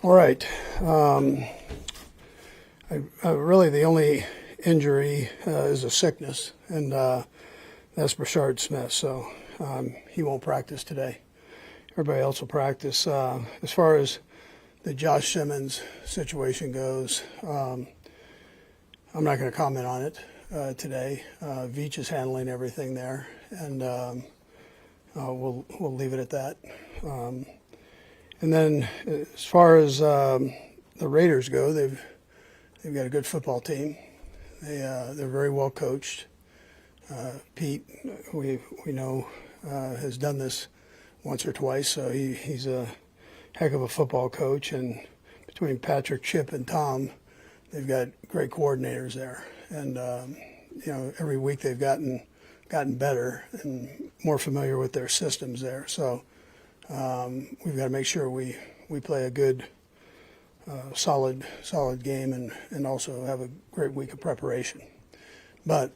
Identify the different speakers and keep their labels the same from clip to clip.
Speaker 1: All right. Really, the only injury is a sickness, and that's Brashard Smith. So he won't practice today. Everybody else will practice. As far as the Josh Simmons situation goes, I'm not going to comment on it today. Veach is handling everything there, and we'll leave it at that. And then as far as the Raiders go, they've got a good football team. They're very well coached. Pete, we know, has done this once or twice, so he's a heck of a football coach. And between Patrick, Chip, and Tom, they've got great coordinators there. And every week they've gotten better and more familiar with their systems there. So we've got to make sure we play a good, solid game and also have a great week of preparation. But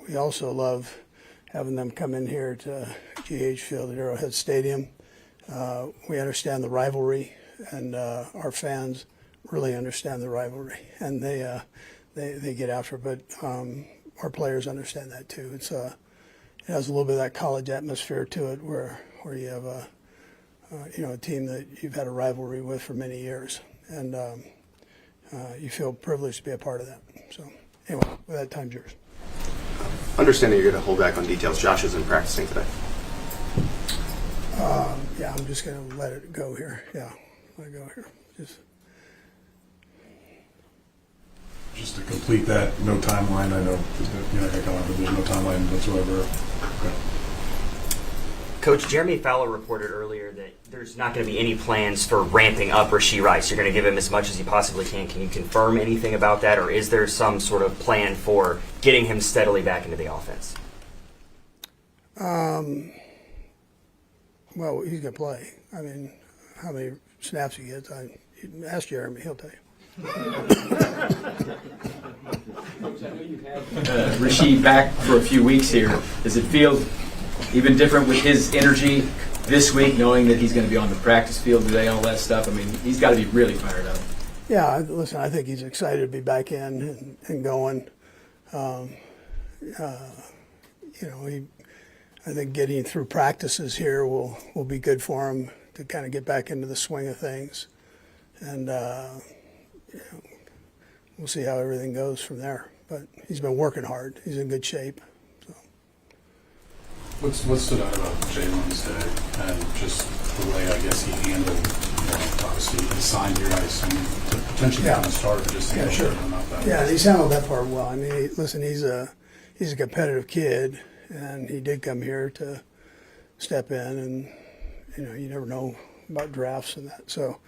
Speaker 1: we also love having them come in here to GH Field at Arrowhead Stadium. We understand the rivalry, and our fans really understand the rivalry, and they get after it. But our players understand that too. It has a little bit of that college atmosphere to it, where you have a team that you've had a rivalry with for many years, and you feel privileged to be a part of that. So anyway, with that, time's yours.
Speaker 2: Understanding you're going to hold back on details, Josh isn't practicing today.
Speaker 1: Yeah, I'm just going to let it go here. Yeah, let it go here.
Speaker 3: Just to complete that, no timeline. I know there's no timeline whatsoever. Okay.
Speaker 4: Coach, Jeremy Fowler reported earlier that there's not going to be any plans for ramping up Rashee Rice. You're going to give him as much as you possibly can. Can you confirm anything about that, or is there some sort of plan for getting him steadily back into the offense?
Speaker 1: Well, he's going to play. I mean, how many snaps he gets, ask Jeremy, he'll tell you.
Speaker 5: Rashee back for a few weeks here. Does it feel even different with his energy this week, knowing that he's going to be on the practice field today, all that stuff? I mean, he's got to be really fired up.
Speaker 1: Yeah, listen, I think he's excited to be back in and going. I think getting through practices here will be good for him to kind of get back into the swing of things. And we'll see how everything goes from there. But he's been working hard. He's in good shape. So.
Speaker 3: What stood out about Jalen's day and just the way I guess he handled, obviously he signed your guys to potentially become a starter, just
Speaker 1: yeah, sure. Yeah, he's handled that part well. I mean, listen, he's a competitive kid, and he did come here to step in, and you never know about drafts and that. So,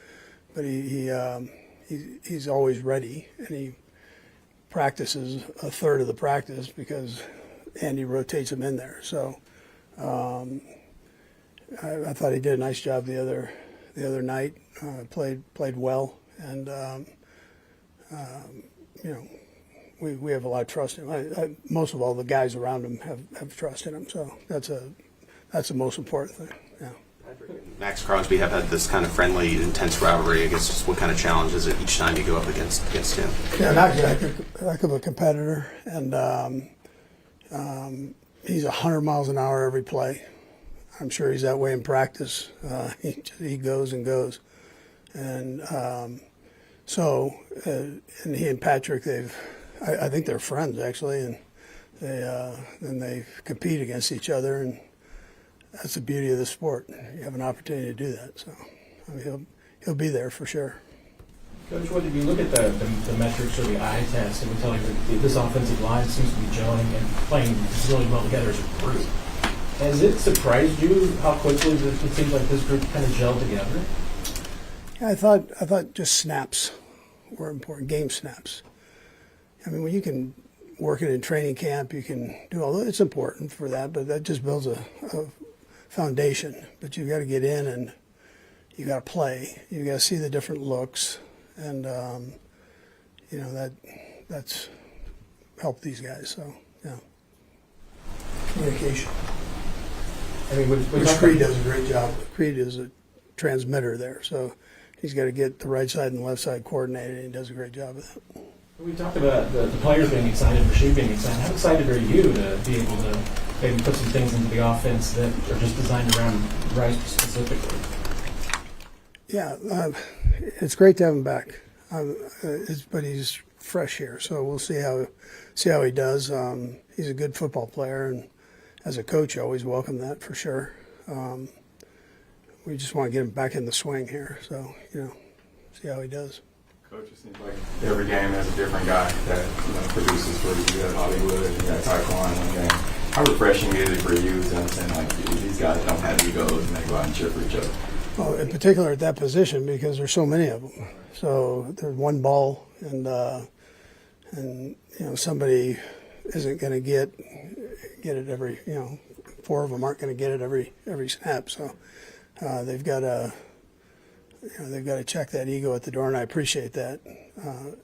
Speaker 1: but he's always ready, and he practices a third of the practice because Andy rotates him in there. So I thought he did a nice job the other night. Played well, and we have a lot of trust in him. Most of all, the guys around him have trust in him. So that's the most important thing. Yeah.
Speaker 2: Max Crosby have had this kind of friendly, intense rivalry. I guess just what kind of challenge is it each time you go up against him?
Speaker 1: Yeah, not heck of a competitor, and he's 100 miles an hour every play. I'm sure he's that way in practice. He goes and goes, and and he and Patrick, I think they're friends actually, and they compete against each other, and that's the beauty of the sport. You have an opportunity to do that. So I mean, he'll be there for sure.
Speaker 6: Coach, what did you look at the metrics or the eye test and tell you that this offensive line seems to be gelling and playing really well together as a group? Has it surprised you how quickly it seems like this group kind of gelled together?
Speaker 1: Yeah, I thought just snaps were important, game snaps. I mean, when you can work it in training camp, you can do all that. It's important for that, but that just builds a foundation. But you've got to get in and you got to play. You got to see the different looks, and that's helped these guys. So yeah, communication.
Speaker 6: I mean,
Speaker 1: Which Creed does a great job. Creed is a transmitter there, so he's got to get the right side and the left side coordinated, and he does a great job of that.
Speaker 6: We talked about the players being excited, Rasheed being excited. How excited are you to be able to maybe put some things into the offense that are just designed around Rice specifically?
Speaker 1: Yeah, it's great to have him back, but he's fresh here, so we'll see how he does. He's a good football player, and as a coach, I always welcome that for sure. We just want to get him back in the swing here, so see how he does.
Speaker 7: Coach, it seems like every game has a different guy that produces for you. You got Hollywood, you got Taekwondo in one game. How refreshing is it for you to understand like these guys don't have egos and they go out and cheer for each other?
Speaker 1: Well, in particular at that position because there's so many of them. So there's one ball, and somebody isn't going to get it every. Four of them aren't going to get it every snap. So they've got to. They've got to check that ego at the door, and I appreciate that.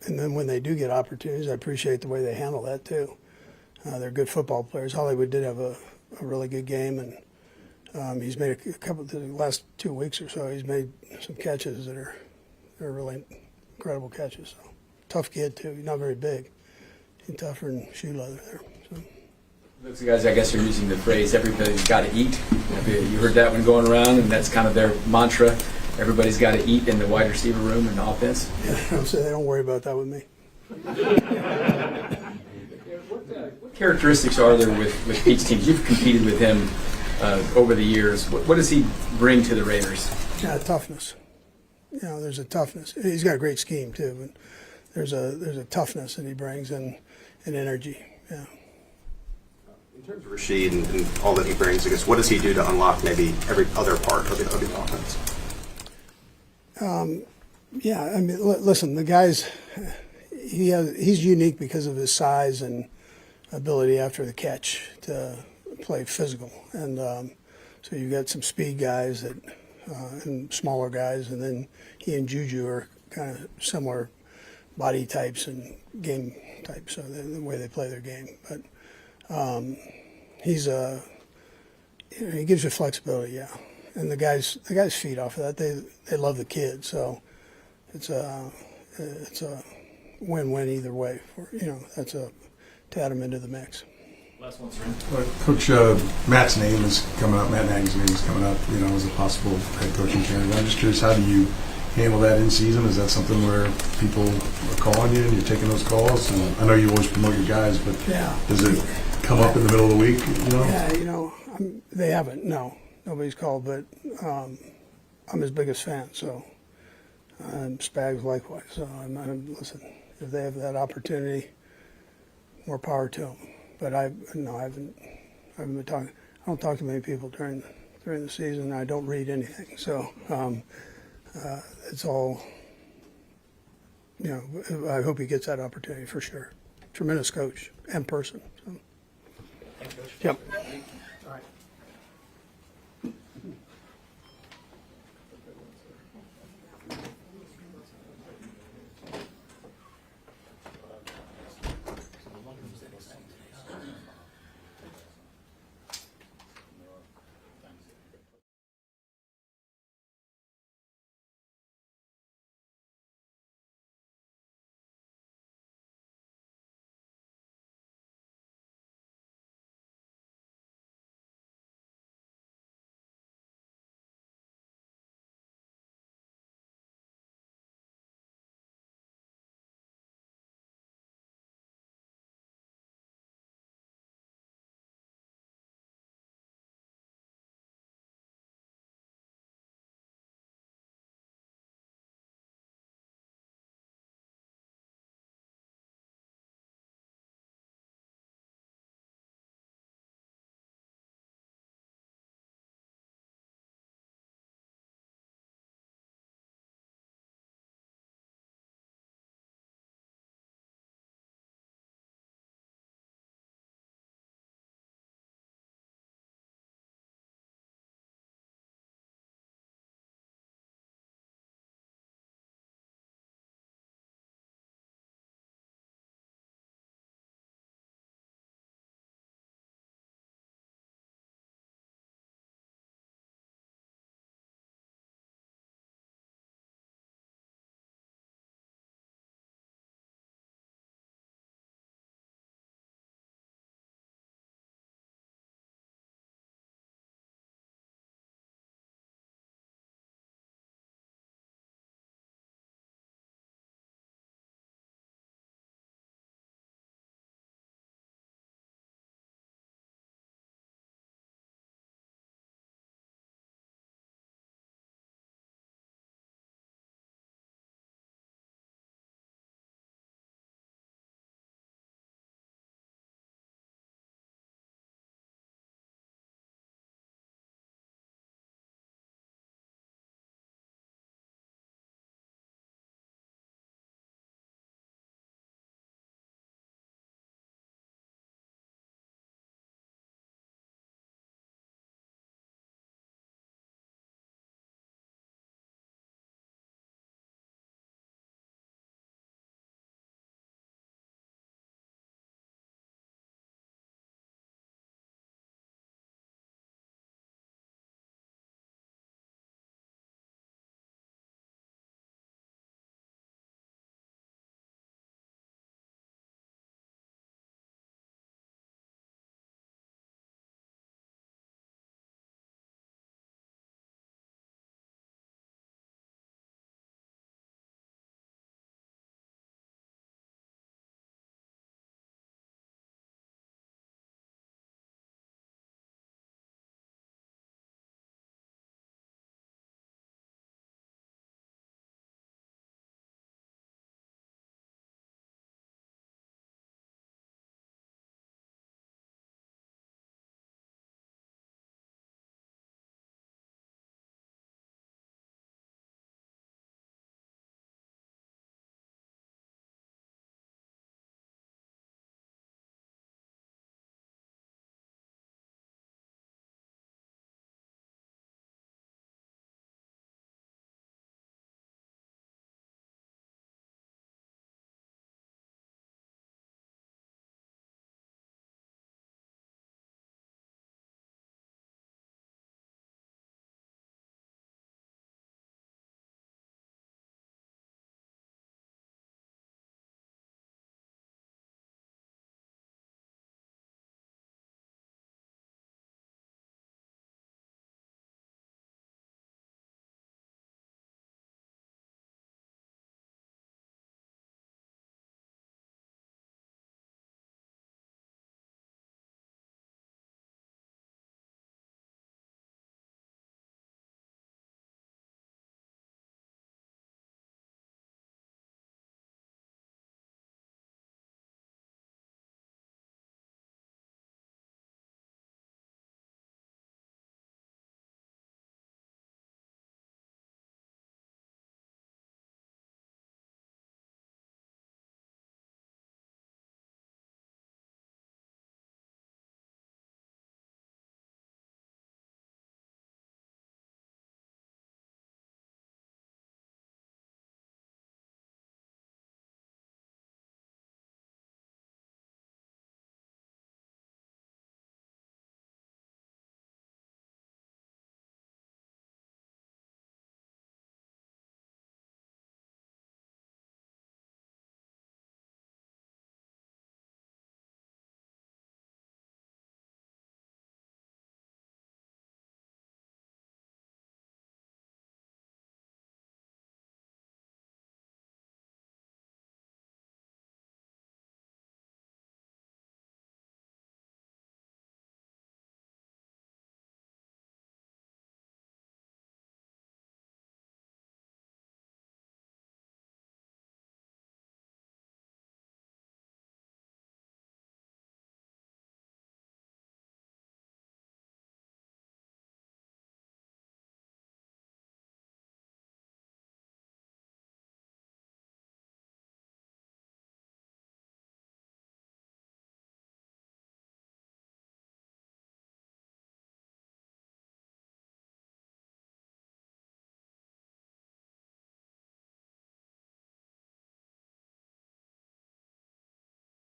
Speaker 1: And then when they do get opportunities, I appreciate the way they handle that too. They're good football players. Hollywood did have a really good game, and he's made a couple the last 2 weeks or so. He's made some catches that are really incredible catches. So tough kid too. He's not very big. He's tougher than shoe leather there. So.
Speaker 5: Those guys, I guess, are using the phrase "everybody's got to eat." You heard that one going around, and that's kind of their mantra. Everybody's got to eat in the wide receiver room and offense.
Speaker 1: Yeah, so they don't worry about that with me.
Speaker 5: What characteristics are there with Pete's teams? You've competed with him over the years. What does he bring to the Raiders?
Speaker 1: Yeah, toughness. There's a toughness. He's got a great scheme too, but there's a toughness that he brings and energy. Yeah.
Speaker 2: In terms of Rasheed and all that he brings, I guess, what does he do to unlock maybe every other part of the offense?
Speaker 1: Yeah, I mean, listen, the guy's he's unique because of his size and ability after the catch to play physical, and so you've got some speed guys and smaller guys, and then he and Juju are kind of similar body types and game types, so the way they play their game. But he gives you flexibility, yeah. And the guys feed off of that. They love the kid, so it's a win-win either way. That's to add him into the mix.
Speaker 6: Last one,
Speaker 3: Coach, Matt's name is coming up. Matt Nagy's name is coming up. As a possible head coaching candidate. I'm just curious, how do you handle that in season? Is that something where people are calling you and you're taking those calls? And I know you always promote your guys, but does it come up in the middle of the week?
Speaker 1: Yeah, they haven't. No. Nobody's called, but I'm his biggest fan, so Spags likewise. So listen, if they have that opportunity, more power to them. But I haven't been talking. I don't talk to many people during the season. I don't read anything, so it's all. I hope he gets that opportunity for sure. Tremendous coach and person. So.
Speaker 6: Thanks, Coach.
Speaker 1: Yep.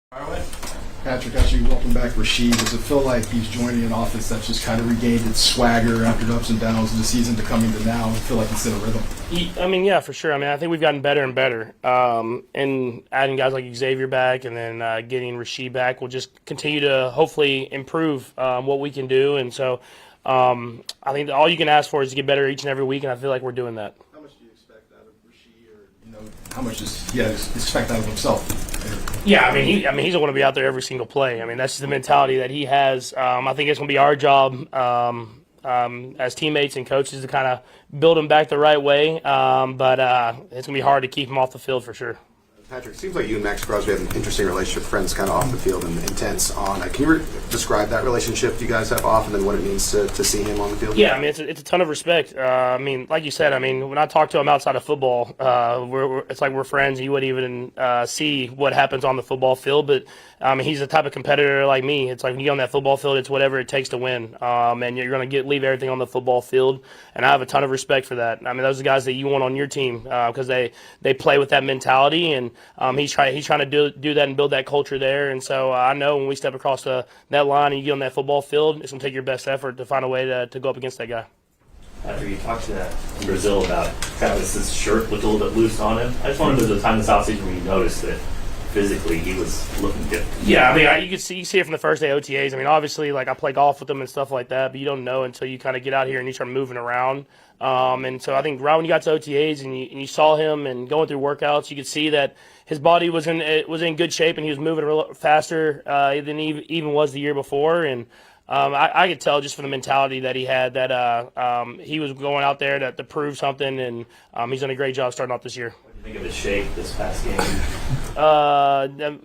Speaker 8: Patrick, actually, welcome back, Reid. Does it feel like he's joining an offense that's just kind of regained its swagger after the ups and downs of the season to coming to now? I feel like it's in a rhythm.
Speaker 9: I mean, yeah, for sure. I mean, I think we've gotten better and better. And adding guys like Xavier back and then getting Reid back will just continue to hopefully improve what we can do. And so I think all you can ask for is to get better each and every week, and I feel like we're doing that.
Speaker 8: How much do you expect out of Reid, or how much does he expect out of himself?
Speaker 9: Yeah, I mean, he's going to be out there every single play. I mean, that's just the mentality that he has. I think it's going to be our job as teammates and coaches to kind of build him back the right way. But it's going to be hard to keep him off the field for sure.
Speaker 2: Patrick, it seems like you and Max Crosby have an interesting relationship, friends kind of off the field and intense on. Can you describe that relationship you guys have off and then what it means to see him on the field?
Speaker 9: Yeah, I mean, it's a ton of respect. I mean, like you said, I mean, when I talk to him outside of football, it's like we're friends. You wouldn't even see what happens on the football field. But, I mean, he's the type of competitor like me. It's like when you get on that football field, it's whatever it takes to win. And you're going to leave everything on the football field. And I have a ton of respect for that. I mean, those are the guys that you want on your team because they play with that mentality. And he's trying to do that and build that culture there. And so I know when we step across that line and you get on that football field, it's going to take your best effort to find a way to go up against that guy.
Speaker 10: After you talked to that in Brazil about kind of his shirt looked a little bit loose on him, I just wondered if there was a time this offseason where you noticed that physically he was looking different.
Speaker 9: Yeah, I mean, you can see it from the first day OTAs. I mean, obviously, like I play golf with them and stuff like that, but you don't know until you kind of get out here and you start moving around. And so I think right when you got to OTAs and you saw him and going through workouts, you could see that his body was in good shape and he was moving a little faster than he even was the year before. And I could tell just from the mentality that he had that he was going out there to prove something, and he's done a great job starting off this year.
Speaker 10: What do you think of his shape this past game?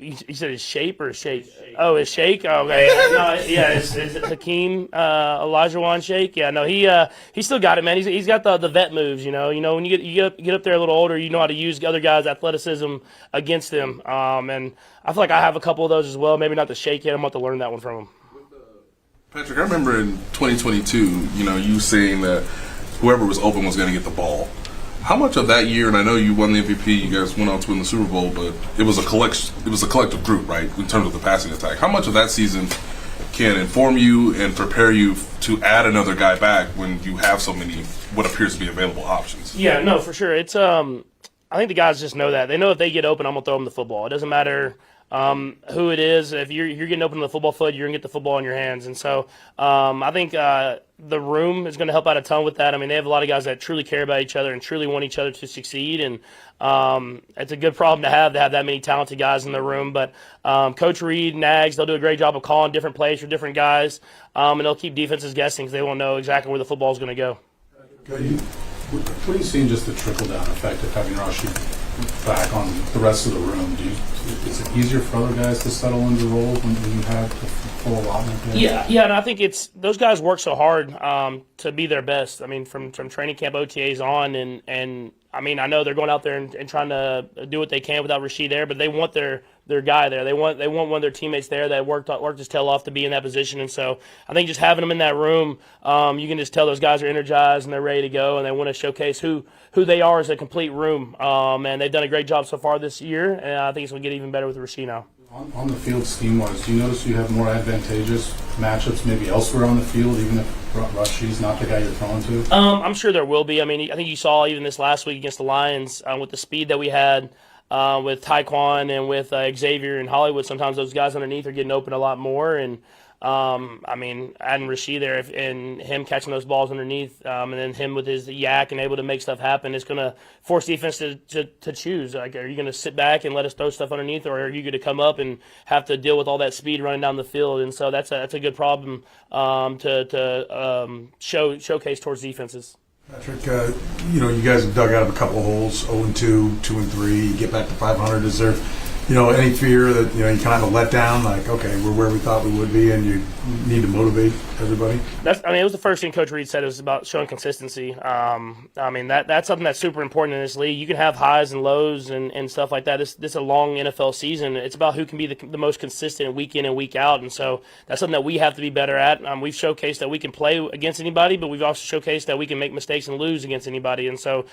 Speaker 9: You said his shape or his shake? Oh, his shake? Okay. No, yeah, it's Hakeem Olajuwon shake. Yeah, no, he still got it, man. He's got the vet moves, you know. When you get up there a little older, you know how to use other guys' athleticism against them. And I feel like I have a couple of those as well. Maybe not the shake yet. I'm about to learn that one from him.
Speaker 11: Patrick, I remember in 2022, you saying that whoever was open was going to get the ball. How much of that year, and I know you won the MVP, you guys went on to win the Super Bowl, but it was a collective group, right, in terms of the passing attack. How much of that season can inform you and prepare you to add another guy back when you have so many what appears to be available options?
Speaker 9: Yeah, no, for sure. It's I think the guys just know that. They know if they get open, I'm going to throw them the football. It doesn't matter who it is. If you're getting open to the football field, you're going to get the football in your hands. And so I think the room is going to help out a ton with that. I mean, they have a lot of guys that truly care about each other and truly want each other to succeed. And it's a good problem to have that many talented guys in the room. But Coach Reid, Nags, they'll do a great job of calling different plays for different guys. And they'll keep defenses guessing because they won't know exactly where the football is going to go.
Speaker 12: What are you seeing just the trickle-down effect of having Rashid back on the rest of the room? Is it easier for other guys to settle into roles when you have the full allotment there?
Speaker 9: Yeah, and I think those guys work so hard to be their best. I mean, from training camp OTAs on, and I mean, I know they're going out there and trying to do what they can without Rashid there, but they want their guy there. They want one of their teammates there that worked his tail off to be in that position. And so I think just having them in that room, you can just tell those guys are energized and they're ready to go, and they want to showcase who they are as a complete room. And they've done a great job so far this year, and I think it's going to get even better with Rashid now.
Speaker 12: On the field scheme-wise, do you notice you have more advantageous matchups maybe elsewhere on the field, even if Rashid's not the guy you're throwing to?
Speaker 9: I'm sure there will be. I mean, I think you saw even this last week against the Lions with the speed that we had with Taekwon and with Xavier and Hollywood. Sometimes those guys underneath are getting open a lot more. And, I mean, adding Rashid there and him catching those balls underneath and then him with his yak and able to make stuff happen is going to force defense to choose. Like, are you going to sit back and let us throw stuff underneath, or are you going to come up and have to deal with all that speed running down the field? And so that's a good problem to showcase towards defenses.
Speaker 3: Patrick, you guys have dug out of a couple of holes, 0-2, 2-3, you get back to 500. Is there, any fear that, you kind of let down, like, okay, we're where we thought we would be, and you need to motivate everybody?
Speaker 9: It was the first thing Coach Reid said. It was about showing consistency. That's something that's super important in this league. You can have highs and lows and stuff like that. This is a long NFL season. It's about who can be the most consistent week in and week out. And so that's something that we have to be better at. We've showcased that we can play against anybody, but we've also showcased that we can make mistakes and lose against anybody. And so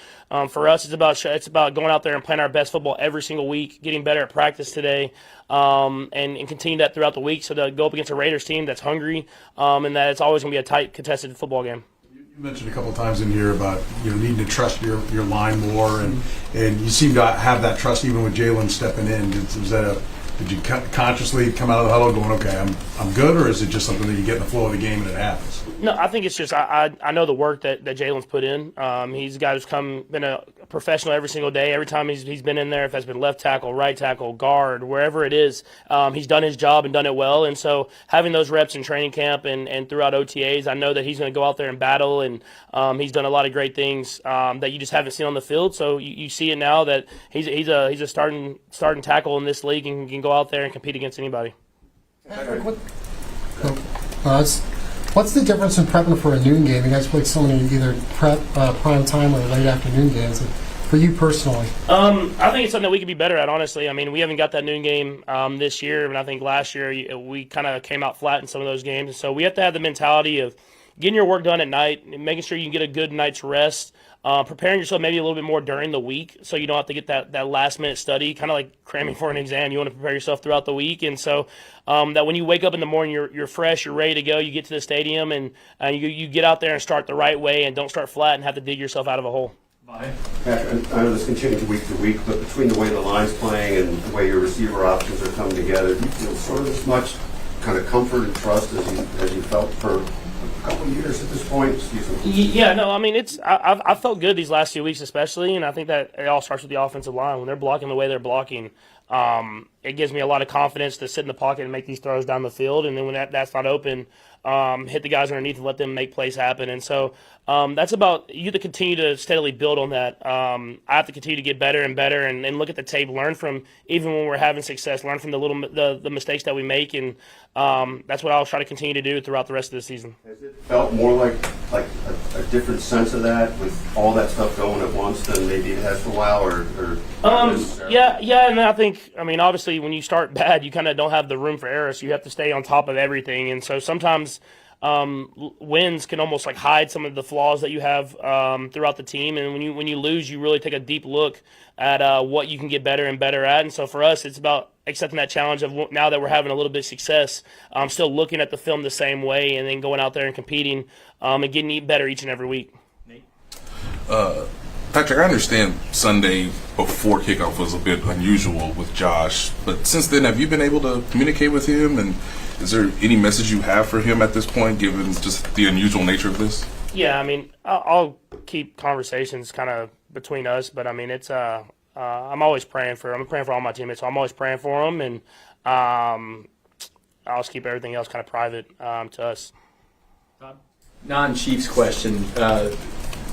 Speaker 9: for us, it's about going out there and playing our best football every single week, getting better at practice today, and continue that throughout the week so to go up against a Raiders team that's hungry, and that it's always going to be a tight, contested football game.
Speaker 3: You mentioned a couple of times in here about needing to trust your line more, and you seem to have that trust even with Jalen stepping in. Did you consciously come out of the huddle going, okay, I'm good, or is it just something that you get in the flow of the game and it happens?
Speaker 9: No, I think it's just I know the work that Jalen's put in. He's a guy who's been a professional every single day. Every time he's been in there, if that's been left tackle, right tackle, guard, wherever it is, he's done his job and done it well. And so having those reps in training camp and throughout OTAs, I know that he's going to go out there and battle, and he's done a lot of great things that you just haven't seen on the field. So you see it now that he's a starting tackle in this league and can go out there and compete against anybody.
Speaker 13: Patrick, what's the difference in prepping for a noon game? You guys play so many either prime time or late afternoon games. For you personally,
Speaker 9: I think it's something that we could be better at. Honestly, we haven't got that noon game this year, and I think last year we kind of came out flat in some of those games. And so we have to have the mentality of getting your work done at night, and making sure you can get a good night's rest. Preparing yourself maybe a little bit more during the week so you don't have to get that last-minute study, kind of like cramming for an exam. You want to prepare yourself throughout the week. And so that when you wake up in the morning, you're fresh, you're ready to go, you get to the stadium, and you get out there and start the right way and don't start flat and have to dig yourself out of a hole.
Speaker 14: Patrick, I know this continues week to week, but between the way the line's playing and the way your receiver options are coming together, do you feel sort of as much kind of comfort and trust as you felt for a couple of years at this point? Excuse me.
Speaker 9: Yeah, no, I've felt good these last few weeks especially, and I think that it all starts with the offensive line. When they're blocking the way they're blocking, it gives me a lot of confidence to sit in the pocket and make these throws down the field, and then when that's not open, hit the guys underneath and let them make plays happen. And so that's about you to continue to steadily build on that. I have to continue to get better and better and look at the tape, learn from even when we're having success, learn from the mistakes that we make, and that's what I'll try to continue to do throughout the rest of the season.
Speaker 14: Has it felt more like a different sense of that with all that stuff going at once than maybe it has for a while, or
Speaker 9: yeah, and I think obviously when you start bad, you kind of don't have the room for error, so you have to stay on top of everything, and so sometimes wins can almost like hide some of the flaws that you have throughout the team, and when you lose, you really take a deep look at what you can get better and better at. And so for us, it's about accepting that challenge of now that we're having a little bit of success, still looking at the film the same way, and then going out there and competing and getting better each and every week.
Speaker 11: Patrick, I understand Sunday before kickoff was a bit unusual with Josh, but since then, have you been able to communicate with him, and is there any message you have for him at this point, given just the unusual nature of this?
Speaker 9: Yeah, I'll keep conversations kind of between us, but it's I'm always praying for him. I'm praying for all my teammates, so I'm always praying for them, and I'll just keep everything else kind of private to us.
Speaker 5: Non-Chiefs question.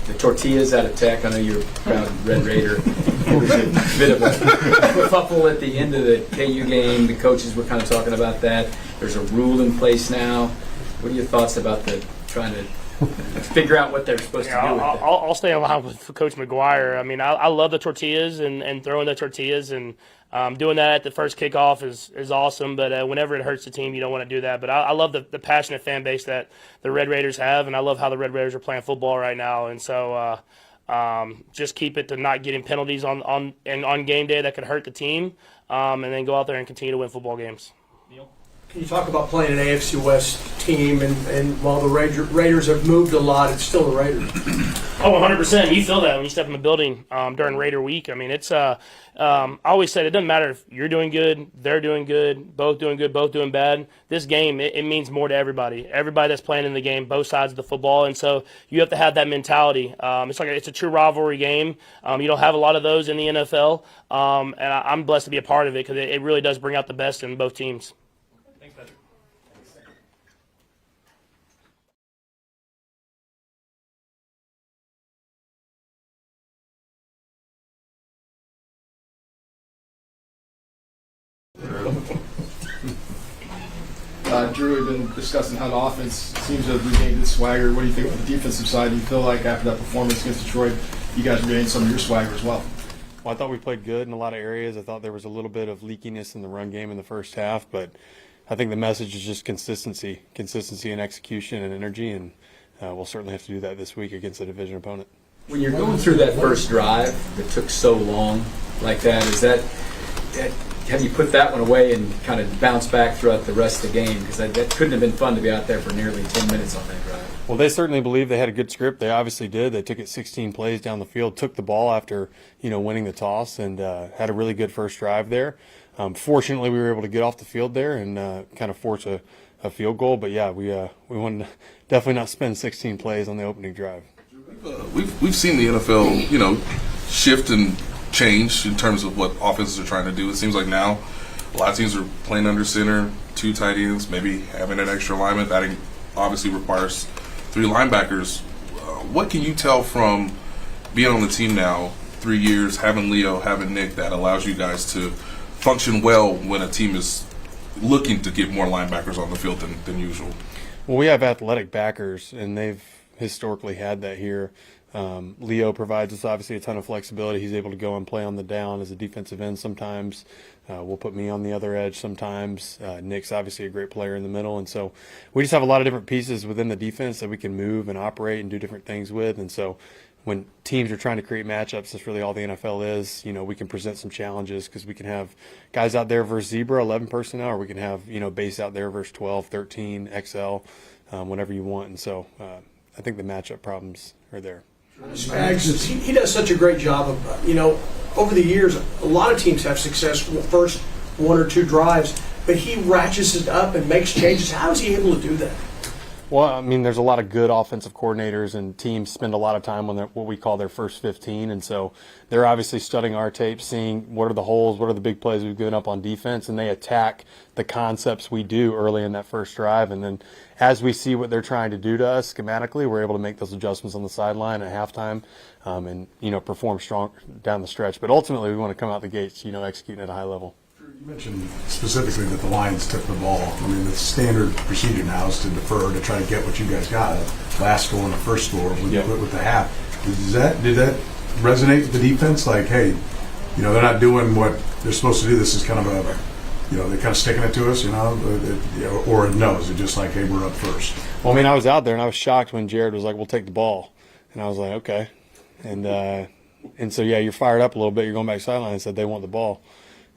Speaker 5: The tortillas out of Tech, I know you're a proud Red Raider. It was a bit of a kerfuffle at the end of the KU game. The coaches were kind of talking about that. There's a rule in place now. What are your thoughts about trying to figure out what they're supposed to do with that?
Speaker 9: I'll stay in line with Coach McGuire. I love the tortillas and throwing the tortillas, and doing that at the first kickoff is awesome, but whenever it hurts the team, you don't want to do that. But I love the passionate fan base that the Red Raiders have, and I love how the Red Raiders are playing football right now. And so just keep it to not getting penalties on game day that could hurt the team, and then go out there and continue to win football games.
Speaker 15: Can you talk about playing an AFC West team, and while the Raiders have moved a lot, it's still the Raiders?
Speaker 9: Oh, 100%. You feel that when you step in the building during Raider Week. It's I always said it doesn't matter if you're doing good, they're doing good, both doing bad. This game, it means more to everybody. Everybody that's playing in the game, both sides of the football, and so you have to have that mentality. It's a true rivalry game. You don't have a lot of those in the NFL, and I'm blessed to be a part of it because it really does bring out the best in both teams.
Speaker 8: Drue had been discussing how the offense seems to have regained its swagger. What do you think of the defensive side? Do you feel like after that performance against Detroit, you guys regained some of your swagger as well?
Speaker 16: Well, I thought we played good in a lot of areas. I thought there was a little bit of leakiness in the run game in the first half, but I think the message is just consistency and execution and energy, and we'll certainly have to do that this week against a division opponent.
Speaker 5: When you're going through that first drive that took so long like that, have you put that one away and kind of bounce back throughout the rest of the game? Because that couldn't have been fun to be out there for nearly 10 minutes on that drive.
Speaker 16: Well, they certainly believe they had a good script. They obviously did. They took it 16 plays down the field, took the ball after winning the toss, and had a really good first drive there. Fortunately, we were able to get off the field there and kind of force a field goal. But yeah, we wanted to definitely not spend 16 plays on the opening drive.
Speaker 11: We've seen the NFL, shift and change in terms of what offenses are trying to do. It seems like now a lot of teams are playing under center, 2 tight ends, maybe having an extra lineman. That obviously requires 3 linebackers. What can you tell from being on the team now, 3 years, having Leo, having Nick, that allows you guys to function well when a team is looking to get more linebackers on the field than usual?
Speaker 16: Well, we have athletic backers, and they've historically had that here. Leo provides us obviously a ton of flexibility. He's able to go and play on the down as a defensive end sometimes. Will put me on the other edge sometimes. Nick's obviously a great player in the middle, and so we just have a lot of different pieces within the defense that we can move and operate and do different things with. And so when teams are trying to create matchups, that's really all the NFL is. We can present some challenges because we can have guys out there versus zebra, 11 personnel, or we can have base out there versus 12, 13, XL, whatever you want. And so I think the matchup problems are there.
Speaker 15: Spags, he does such a great job of, over the years, a lot of teams have success first 1 or 2 drives, but he ratchets it up and makes changes. How is he able to do that?
Speaker 16: Well, I mean, there's a lot of good offensive coordinators, and teams spend a lot of time on what we call their first 15, and so they're obviously studying our tape, seeing what are the holes, what are the big plays we've given up on defense, and they attack the concepts we do early in that first drive. And then as we see what they're trying to do to us schematically, we're able to make those adjustments on the sideline at halftime and perform strong down the stretch. But ultimately, we want to come out the gates, executing at a high level.
Speaker 3: You mentioned specifically that the Lions took the ball. I mean, the standard procedure now is to defer to try to get what you guys got. Last score and the first score with the half. Did that resonate with the defense? Like, hey, they're not doing what they're supposed to do. This is kind of they're kind of sticking it to us, or no, is it just like, hey, we're up first?
Speaker 16: Well, I mean, I was out there and I was shocked when Jared was like, we'll take the ball. And I was like, okay. And so, yeah, you're fired up a little bit. You're going back sideline and said they want the ball.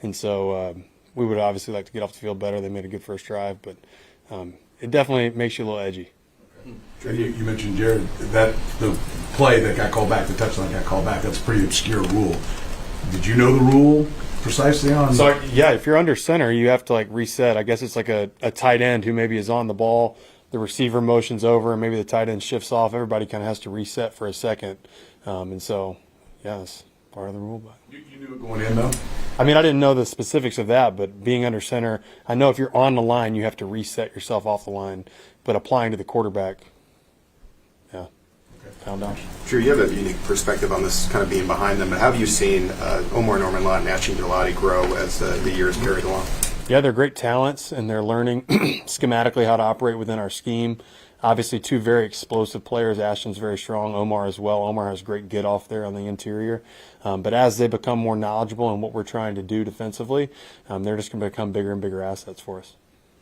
Speaker 16: And so we would obviously like to get off the field better. They made a good first drive, but it definitely makes you a little edgy.
Speaker 3: You mentioned, Jared, that the play that got called back, the touchdown got called back, that's a pretty obscure rule. Did you know the rule precisely on?
Speaker 16: So, yeah, if you're under center, you have to, reset. I guess it's like a tight end who maybe is on the ball. The receiver motions over, and maybe the tight end shifts off. Everybody kind of has to reset for a second. And so, yeah, it's part of the rule. But
Speaker 3: you knew it going in, though?
Speaker 16: I mean, I didn't know the specifics of that, but being under center, I know if you're on the line, you have to reset yourself off the line. But applying to the quarterback, yeah, found out.
Speaker 2: Drue, you have a unique perspective on this, kind of being behind them. But how have you seen Omar Norman-Lott and Achin Giladi grow as the years carried along?
Speaker 16: Yeah, they're great talents, and they're learning schematically how to operate within our scheme. Obviously, 2 very explosive players. Ashton's very strong. Omar as well. Omar has great get off there on the interior. But as they become more knowledgeable in what we're trying to do defensively, they're just going to become bigger and bigger assets for us.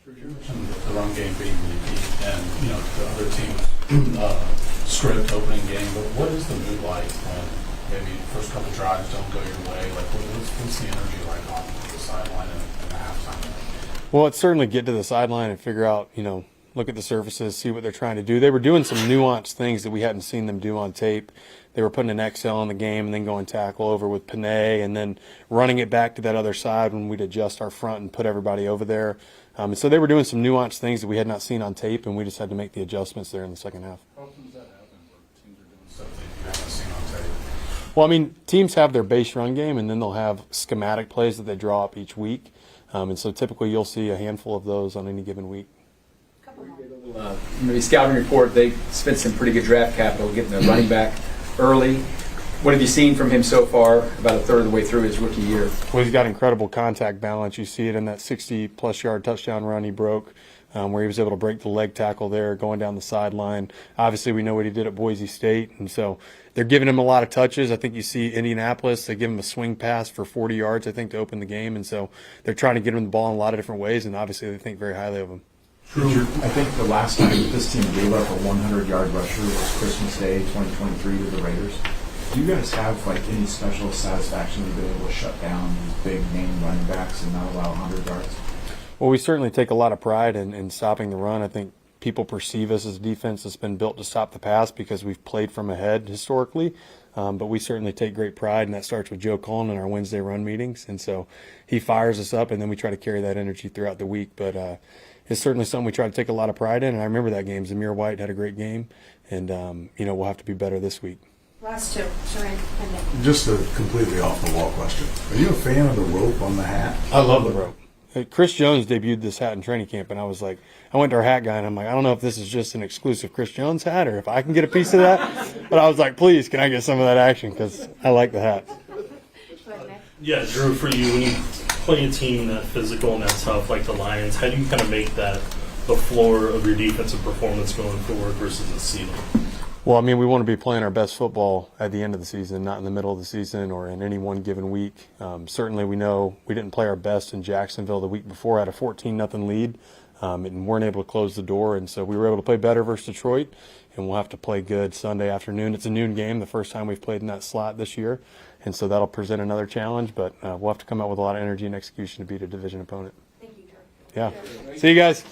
Speaker 12: You mentioned the run game being repeat and the other team's script opening game. But what is the mood like when maybe first couple drives don't go your way? Like what's the energy like on the sideline and the halftime?
Speaker 16: Well, it's certainly get to the sideline and figure out look at the surfaces, see what they're trying to do. They were doing some nuanced things that we hadn't seen them do on tape. They were putting an XL in the game and then going tackle over with Panay and then running it back to that other side when we'd adjust our front and put everybody over there. And so they were doing some nuanced things that we had not seen on tape, and we just had to make the adjustments there in the second half.
Speaker 12: How often does that happen where teams are doing stuff that you haven't seen on tape?
Speaker 16: Well, I mean, teams have their base run game, and then they'll have schematic plays that they draw up each week. And so typically you'll see a handful of those on any given week.
Speaker 5: Maybe scouting report, they spent some pretty good draft capital getting a running back early. What have you seen from him so far, about a third of the way through his rookie year?
Speaker 16: Well, he's got incredible contact balance. You see it in that 60-plus yard touchdown run he broke, where he was able to break the leg tackle there going down the sideline. Obviously, we know what he did at Boise State, and so they're giving him a lot of touches. I think you see Indianapolis, they give him a swing pass for 40 yards, I think, to open the game, and so they're trying to get him the ball in a lot of different ways, and obviously they think very highly of him.
Speaker 17: Drew, I think the last time this team gave up a 100-yard rusher was Christmas Day 2023 to the Raiders. Do you guys have any special satisfaction of being able to shut down these big name running backs and not allow 100 yards?
Speaker 16: Well, we certainly take a lot of pride in stopping the run. I think people perceive us as a defense that's been built to stop the pass because we've played from ahead historically. But we certainly take great pride, and that starts with Joe Cullen in our Wednesday run meetings. And so he fires us up, and then we try to carry that energy throughout the week. But it's certainly something we try to take a lot of pride in. And I remember that game. Zamir White had a great game, and we'll have to be better this week.
Speaker 18: Last two, Shereen and Nick.
Speaker 3: Just a completely off-the-wall question. Are you a fan of the rope on the hat?
Speaker 16: I love the rope. Chris Jones debuted this hat in training camp, and I went to our hat guy, and I'm like, I don't know if this is just an exclusive Chris Jones hat or if I can get a piece of that. But I was like, please, can I get some of that action? Because I like the hat.
Speaker 19: Yeah, Drew, for you, when you play a team that physical and that tough like the Lions, how do you kind of make that the floor of your defensive performance going forward versus the ceiling?
Speaker 16: Well, I mean, we want to be playing our best football at the end of the season, not in the middle of the season or in any one given week. Certainly, we know we didn't play our best in Jacksonville the week before, had a 14-0 lead, and weren't able to close the door. And so we were able to play better versus Detroit, and we'll have to play good Sunday afternoon. It's a noon game, the first time we've played in that slot this year, and so that'll present another challenge. But we'll have to come out with a lot of energy and execution to beat a division opponent.
Speaker 18: Thank you, Drew.
Speaker 16: Yeah. See you guys.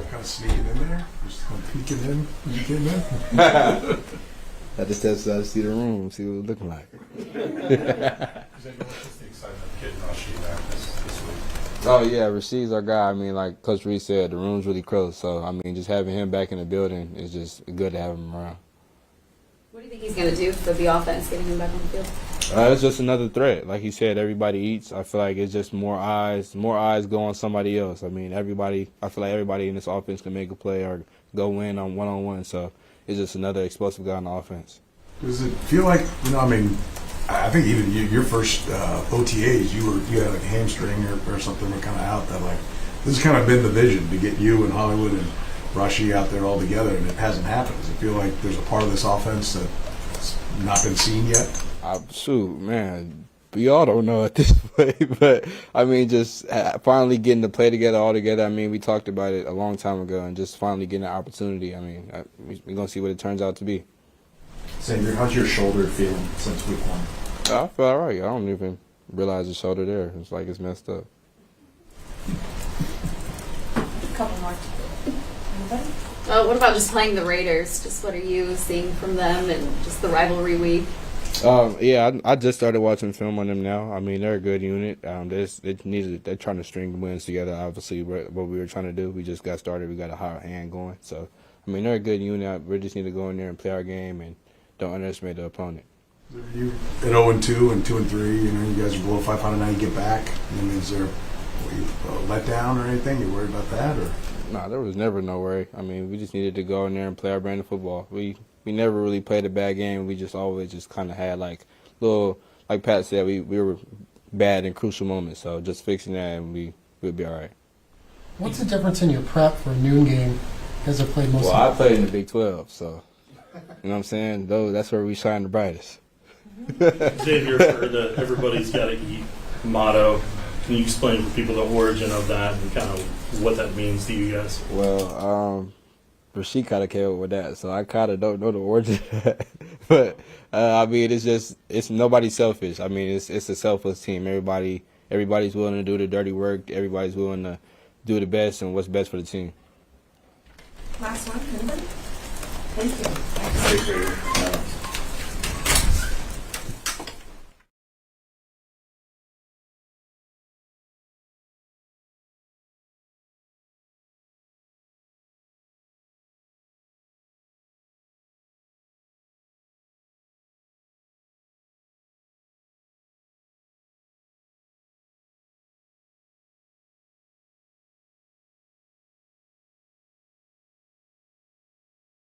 Speaker 3: Kind of sneaking in there? Just kind of peeking in? Peeking in?
Speaker 20: I just have to see the room, see what it's looking like. Oh yeah, Rasheed's our guy. I mean, like Coach Reid said, the room's really close. So I mean, just having him back in the building is just good to have him around.
Speaker 18: What do you think he's going to do for the offense, getting him back on the field?
Speaker 20: It's just another threat. Like he said, everybody eats. I feel like it's just more eyes go on somebody else. I mean, I feel like everybody in this offense can make a play or go win on one-on-one. So it's just another explosive guy on the offense.
Speaker 3: Does it feel like, I mean, I think even your first OTAs, you had like a hamstring or something were kind of out that like, this has kind of been the vision to get you and Hollywood and Rashi out there all together, and it hasn't happened. Does it feel like there's a part of this offense that's not been seen yet?
Speaker 20: Shoot, man, we all don't know at this point, but I mean, just finally getting to play together all together. I mean, we talked about it a long time ago, and just finally getting an opportunity. I mean, we're gonna see what it turns out to be.
Speaker 17: Xavier, how's your shoulder feeling since week one?
Speaker 20: I feel all right. I don't even realize the shoulder there. It's like it's messed up.
Speaker 18: A couple more. Anybody? What about just playing the Raiders? Just what are you seeing from them and just the rivalry week?
Speaker 20: Yeah, I just started watching film on them now. I mean, they're a good unit. They're trying to string wins together. Obviously, what we were trying to do. We just got started. We got a hot hand going. So, I mean, they're a good unit. We just need to go in there and play our game and don't underestimate the opponent.
Speaker 3: You at 0-2 and 2-3. You know, you guys are below 500 now. You get back. I mean, is there a letdown or anything? You worried about that or?
Speaker 20: Nah, there was never no worry. I mean, we just needed to go in there and play our brand of football. We never really played a bad game. We just always just kind of had like little, like Pat said, we were bad in crucial moments. So just fixing that and we'll be all right.
Speaker 13: What's the difference in your prep for a noon game? You guys have played most.
Speaker 20: Well, I played in the Big 12, so you know what I'm saying. That's where we shine the brightest.
Speaker 19: Xavier, for the "everybody's got to eat" motto, can you explain for people the origin of that and kind of what that means to you guys?
Speaker 20: Well, Rasheed kind of came up with that, so I kind of don't know the origin of that. But I mean, it's nobody's selfish. I mean, it's a selfless team. Everybody's willing to do the dirty work. Everybody's willing to do the best and what's best for the team.
Speaker 18: Last one, anybody? Thank you.
Speaker 7: Sixth grader.